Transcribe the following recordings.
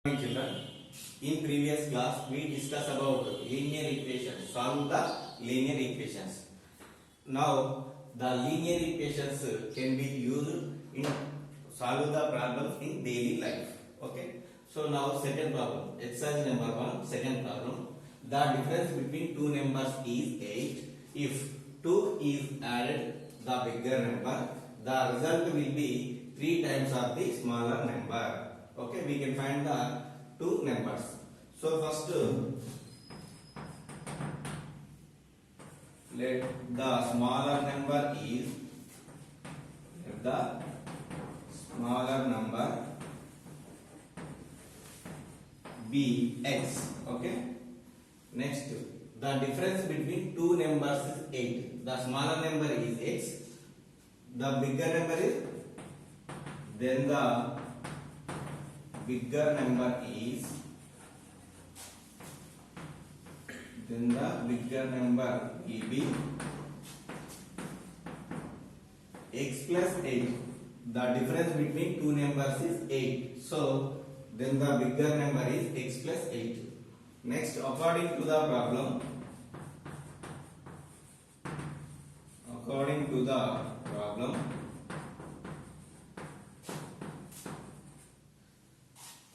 Children, in previous class we discussed about linear equations. Solve the linear equations. Now the linear equations can be used in solve the problems in daily life. Okay. So now second problem, exercise number 1, second problem. The difference between two numbers is 8. If 2 is added the bigger number, the result will be 3 times of the smaller number. Okay, we can find the two numbers. So first let the smaller number be x. Okay. Next, the difference between two numbers is 8. The smaller number is x. The bigger number is, then the bigger number will be x plus 8. The difference between two numbers is 8. So then the bigger number is x plus 8. Next, according to the problem,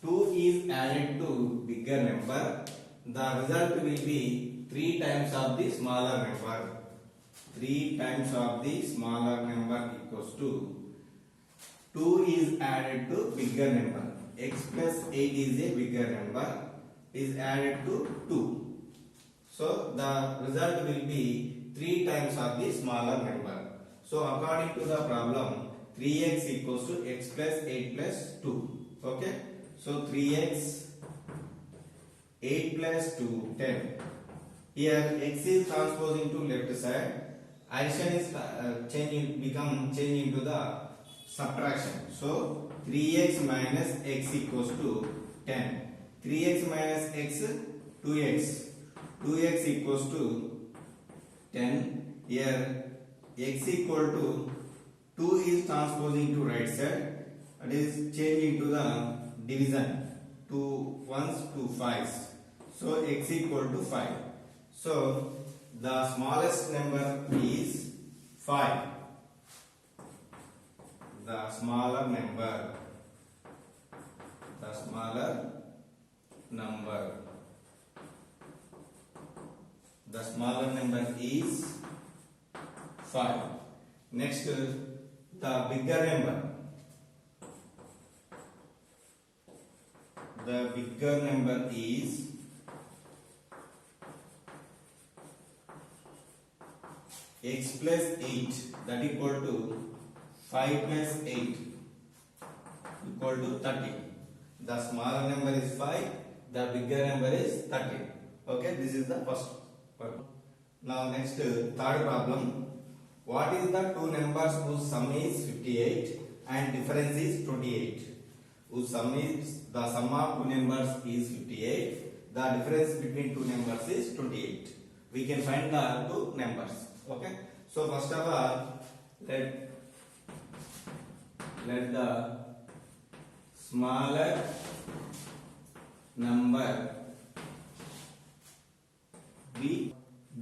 2 is added to bigger number, the result will be 3 times of the smaller number. 3 times of the smaller number equals to 2 is added to bigger number. X plus 8 is a bigger number, is added to 2. So the result will be 3 times of the smaller number. So according to the problem, 3x equals to x plus 8 plus 2. Okay. So 3x, 8 plus 2, 10. Here x is transposing to left side. Addition is changing into the subtraction. So 3x minus x equals to 10. 3x minus x, 2x. 2x equals to 10. Here x equal to 2 is transposing to right side. It is changing to the division, 2 ones, 2 5s. So x equal to 5. So the smallest number is 5. The smaller number is 5. Next, the bigger number. The bigger number is x plus 8, that equal to 5 plus 8 equal to 30. The smaller number is 5, the bigger number is 30. Okay, this is the first part. Now next, third problem. What is the two numbers whose sum is 58 and difference is 28? Whose sum is, the sum of two numbers is 58, the difference between two numbers is 28. We can find the two numbers. Okay. So first of all, let the smaller number be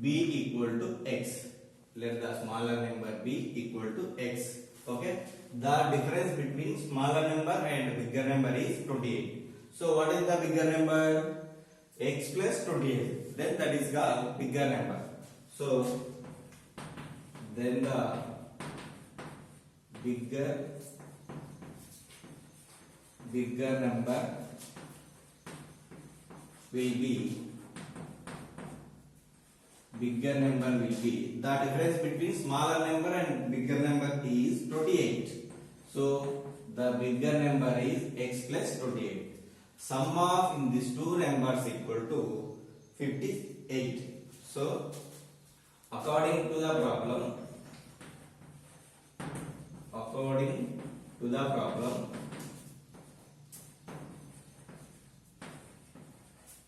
equal to x. Let the smaller number be equal to x. Okay. The difference between smaller number and bigger number is 28. So what is the bigger number? X plus 28. Then that is the bigger number. So then the bigger number will be the difference between smaller number and bigger number is 28. So the bigger number is x plus 28. Sum of in these two numbers equal to 58. So according to the problem,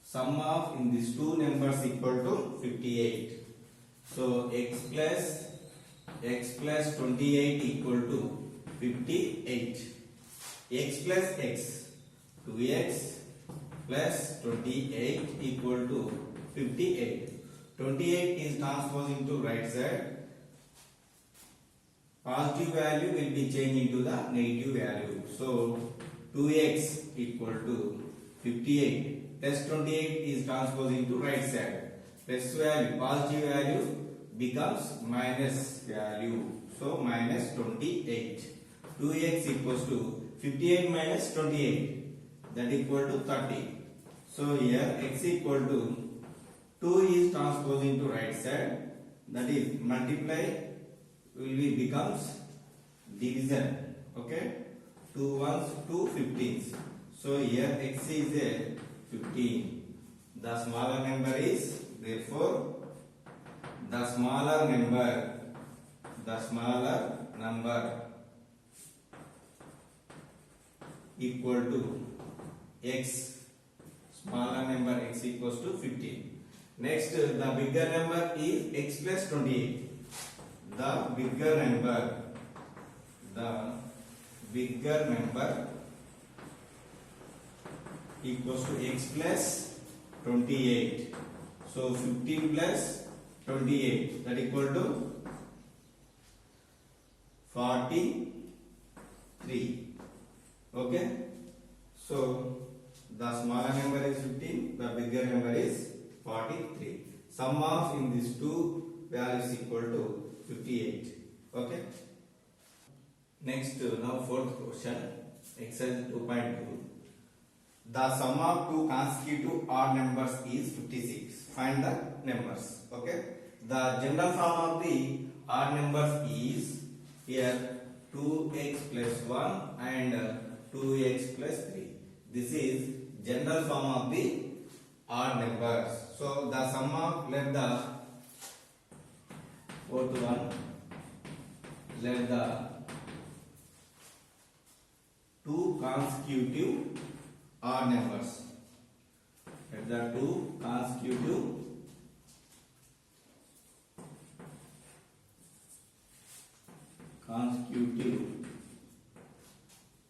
sum of in these two numbers equal to 58. So x plus 28 equal to 58. X plus x, 2x plus 28 equal to 58. 28 is transposed into right side. Positive value will be changed into the negative value. So 2x equal to 58 plus 28 is transposed into right side. Plus value, positive value becomes minus value. So minus 28. 2x equals to 58 minus 28, that equal to 30. So here x equal to 2 is transposed into right side, that is multiply will be becomes division. Okay, 2 ones 2 15s. So here x is a 15. The smaller number is, therefore the smaller number equal to x. Smaller number x equals to 15. Next, the bigger number is x plus 28. The bigger number equals to x plus 28. So 15 plus 28, that equal to 43. Okay. So the smaller number is 15, the bigger number is 43. Sum of in these two values equal to 58. Okay. Next, now fourth question, exercise 2.2. The sum of two consecutive odd numbers is 56. Find the numbers. Okay. The general form of the odd numbers is here 2x plus 1 and 2x plus 3. This is general form of the odd numbers. So the sum of, let the fourth one, let the two consecutive odd numbers, let the two consecutive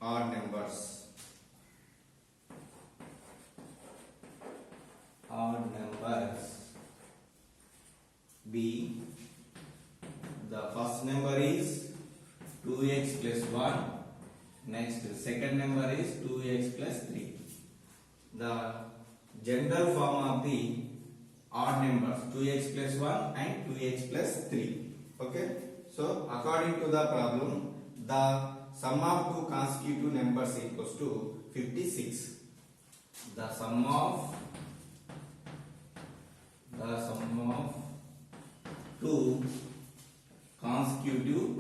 odd numbers be, the first number is 2x plus 1, next second number is 2x plus 3. The general form of the odd numbers 2x plus 1 and 2x plus 3. Okay. So according to the problem, the sum of two consecutive numbers equals to 56. The sum of two consecutive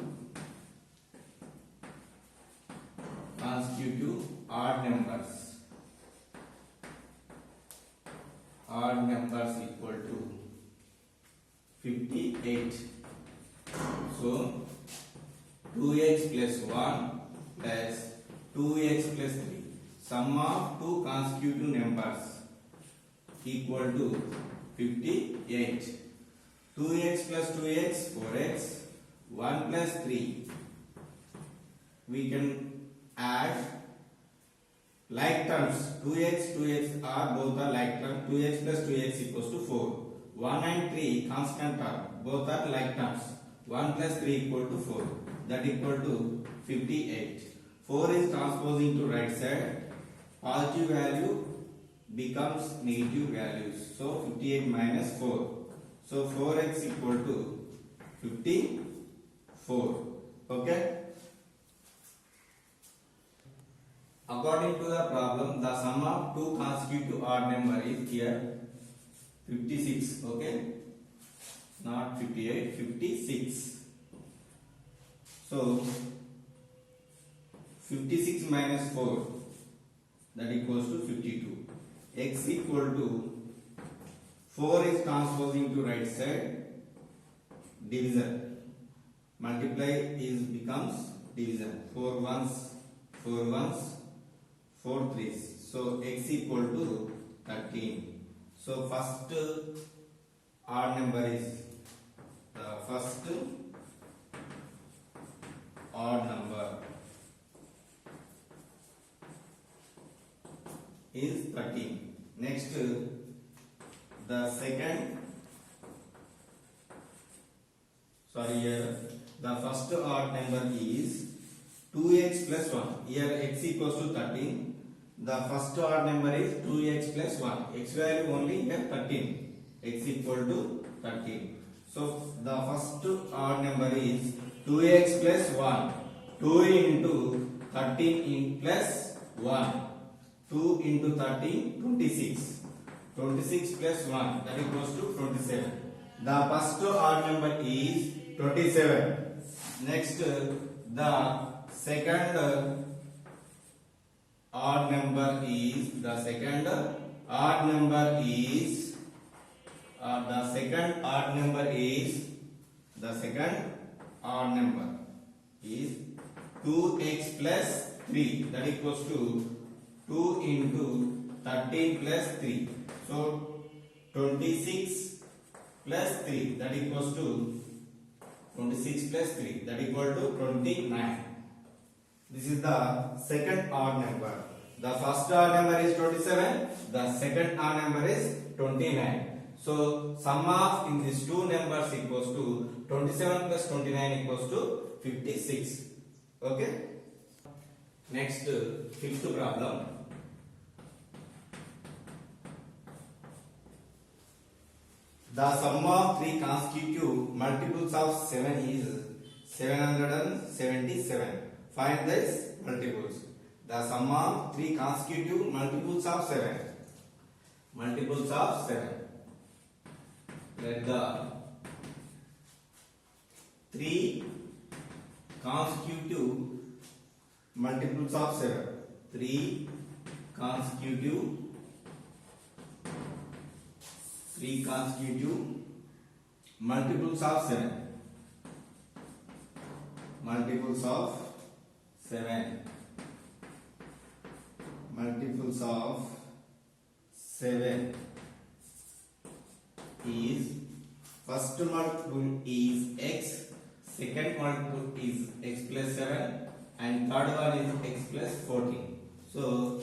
odd numbers equal to 58. So 2x plus 1 plus 2x plus 3. Sum of two consecutive numbers equal to 58. 2x plus 2x, 4x, 1 plus 3. We can add like terms. 2x are both are like terms. 2x plus 2x equals to 4. 1 and 3 constant term, both are like terms. 1 plus 3 equal to 4. That equal to 58. 4 is transposed into right side. Positive value becomes negative values. So 58 minus 4. So 4x equal to 54. Okay. According to the problem, the sum of two consecutive odd number is here 56. Okay. Not 58, 56. So 56 minus 4, that equals to 52. X equal to 4 is transposed into right side, division. Multiply is becomes division. 4 ones, 4 threes. So x equal to 13. So first odd number is the first odd number is 13. Next, the second, here the first odd number is 2x plus 1. Here x equals to 13. The first odd number is 2x plus 1. X value only here 13. X equal to 13. So the first odd number is 2x plus 1. 2 into 13 in plus 1. 2 into 13, 26. 26 plus 1, that equals to 27. The first odd number is 27. Next, the second odd number is the second odd number is 2x plus 3, that equals to 2 into 13 plus 3. So 26 plus 3, that equals to 26 plus 3, that equal to 29. This is the second odd number. The first odd number is 27. The second odd number is 29. So sum of in these two numbers equals to 27 plus 29 equals to 56. Okay. Next, fifth problem. The sum of three consecutive multiples of 7 is 777. Find these multiples. The sum of three consecutive multiples of 7. Multiples of 7. Let the three consecutive multiples of 7. Three consecutive multiples of 7. Multiples of 7. Multiples of 7 is first multiple is x, second multiple is x plus 7, and third one is x plus 14. So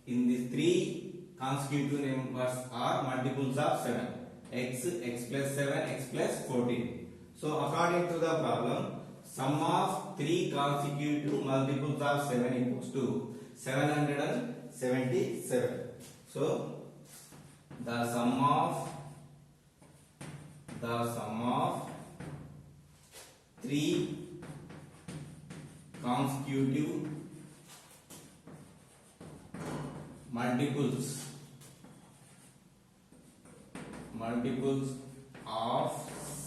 in these three consecutive numbers are multiples of 7. X plus 7, x plus 14. So according to the problem, sum of three consecutive multiples of 7 equals to 777. So the sum of three consecutive multiples of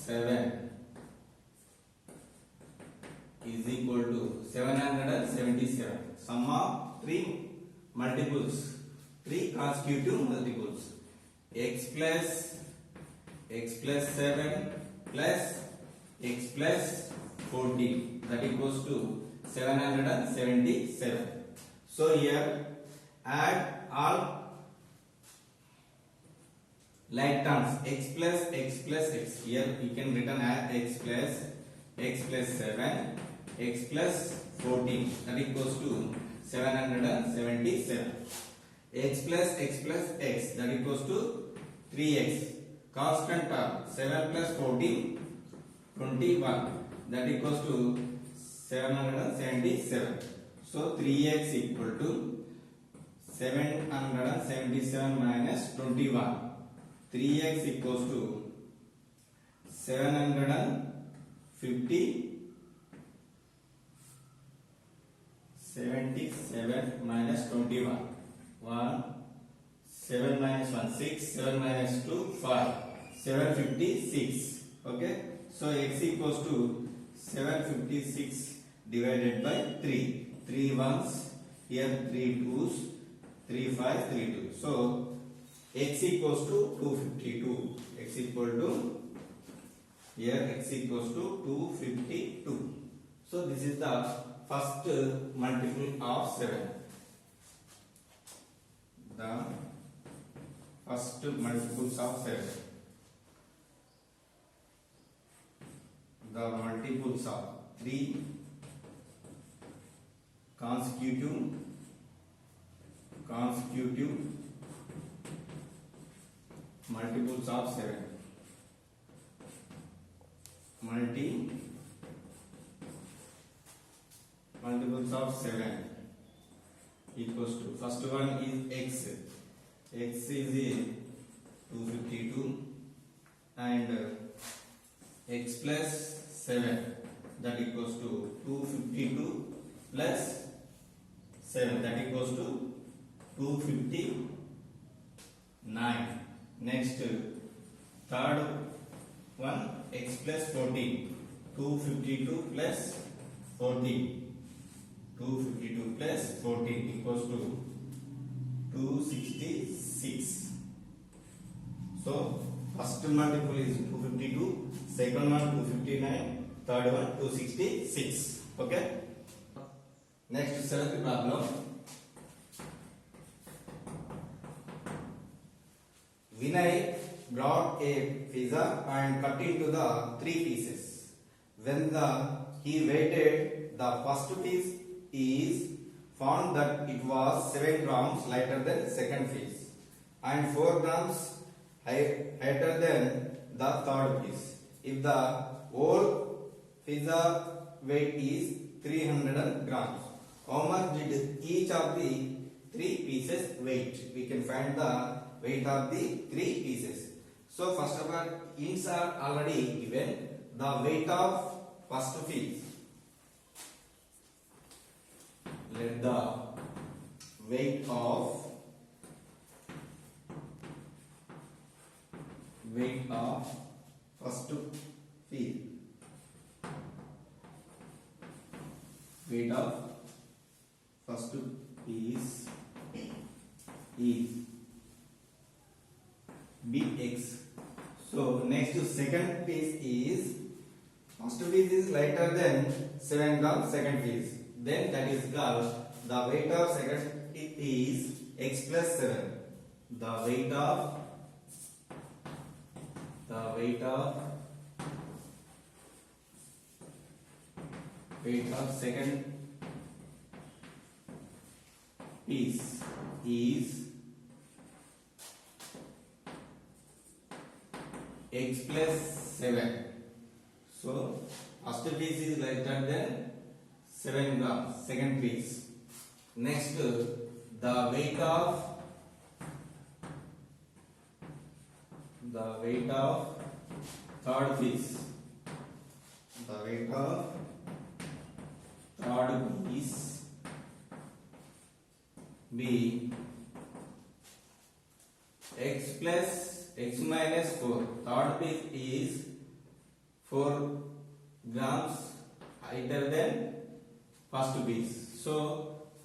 7 is equal to 777. Sum of three consecutive multiples, x plus 7 plus x plus 14, that equals to 777. So here add all like terms, x plus x. Here we can written as x plus 7, x plus 14, that equals to 777. X plus x, that equals to 3x. Constant term, 7 plus 14, 21, that equals to 777. So 3x equal to 777 minus 21. 3x equals to 77 minus 21. 7 minus 1, 6, 7 minus 2, 5. 756. Okay. So x equals to 756 divided by 3. 3 ones, here 3 twos, 3 5, 3 2. So x equals to 252. X equal to, here x equals to 252. So this is the first multiple of 7. The first multiples of 7. The multiples of 3 consecutive consecutive multiples of 7. Multiples of 7 equals to, first one is x. X is 252 and x plus 7, that equals to 252 plus 7, that equals to 259. Next, third one, x plus 14, 252 plus 14, 252 plus 14 equals to 266. So first multiple is 252, second one 259, third one 266. Okay. Next, seventh problem. Vinay brought a pizza and cut into the 3 pieces. When he weighted the first piece, is found that it was 7 grams lighter than second piece and 4 grams lighter than the third piece. If the whole pizza weight is 300 grams, how much did each of the 3 pieces weight? We can find the weight of the 3 pieces. So first of all, ints are already given. The weight of first piece. Let the weight of first piece. Weight of first piece is bx. So next to second piece is, first piece is lighter than 7 grams, second piece. Then that is called, the weight of second is x plus 7. The weight of second piece is x plus 7. So first piece is lighter than 7 grams, second piece. Next, the weight of third piece. The weight of third piece be x plus x minus 4. Third piece is 4 grams lighter than first piece. So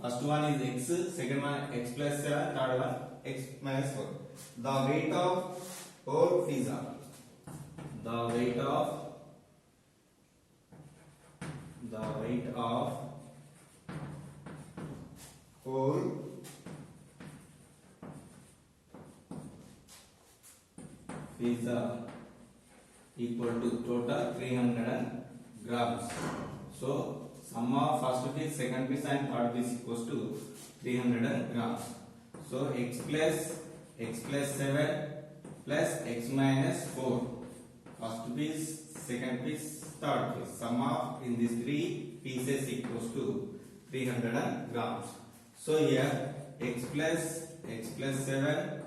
first one is x, second one x plus 7, third one x minus 4. The weight of whole pizza. The weight of whole pizza equal to total 300 grams. So sum of first piece, second piece and third piece equals to 300 grams. So x plus 7 plus x minus 4. First piece, second piece, third piece. Sum of in these 3 pieces equals to 300 grams. So here x plus 7,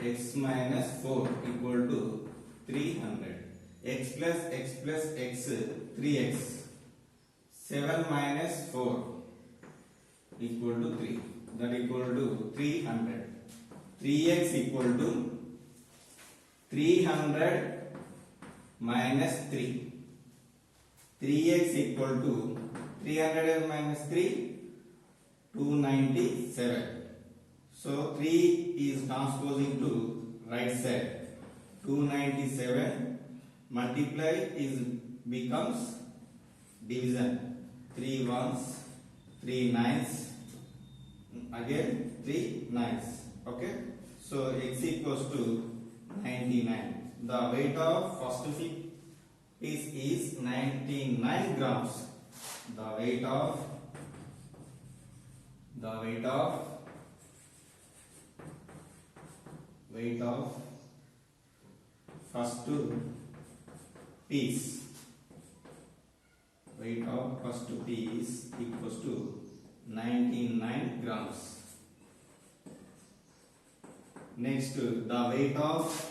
x minus 4 equal to 300. X plus x, 3x. 7 minus 4 equal to 3. That equal to 300. 3x equal to 300 minus 3. 3x equal to 300 minus 3, 297. So 3 is transposing to right side. 297 multiply is becomes division. 3 ones, 3 nines, again 3 nines. Okay. So x equals to 99. The weight of first piece is 99 grams. The weight of weight of first piece, weight of first piece equals to 99 grams. Next, the weight of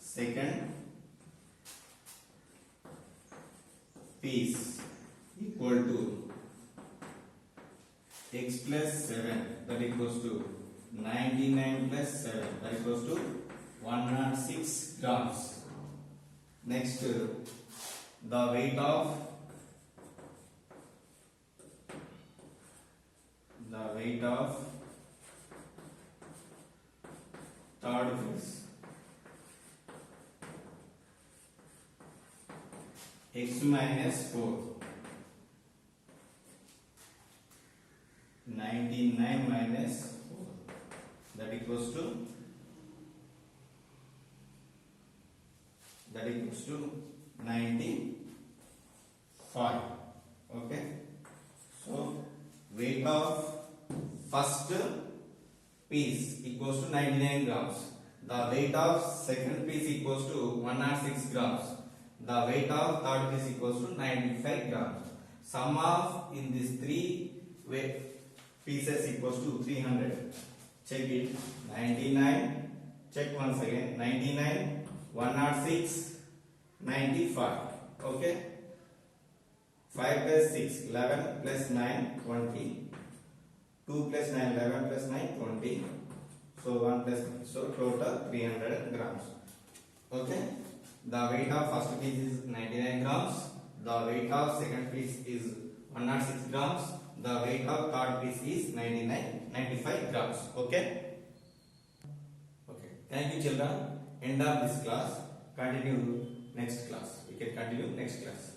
second piece equal to x plus 7, that equals to 99 plus 7, that equals to 106 grams. Next, the weight of third piece, x minus 4, 99 minus 4, that equals to 95. Okay, so weight of first piece equals to 99 grams. The weight of second piece equals to 106 grams. The weight of third piece equals to 95 grams. Sum of in these three weight pieces equals to 300. Check it. 99. Check once again. 99, 106, 95. Okay. 5 plus 6, 11 plus 9, 20. 2 plus 9, 11 plus 9, 20. So 1 plus 9. So total 300 grams. Okay. The weight of first piece is 99 grams. The weight of second piece is 106 grams. The weight of third piece is 95 grams. Okay. Okay. Thank you, children. End of this class. Continue next class. We can continue next class.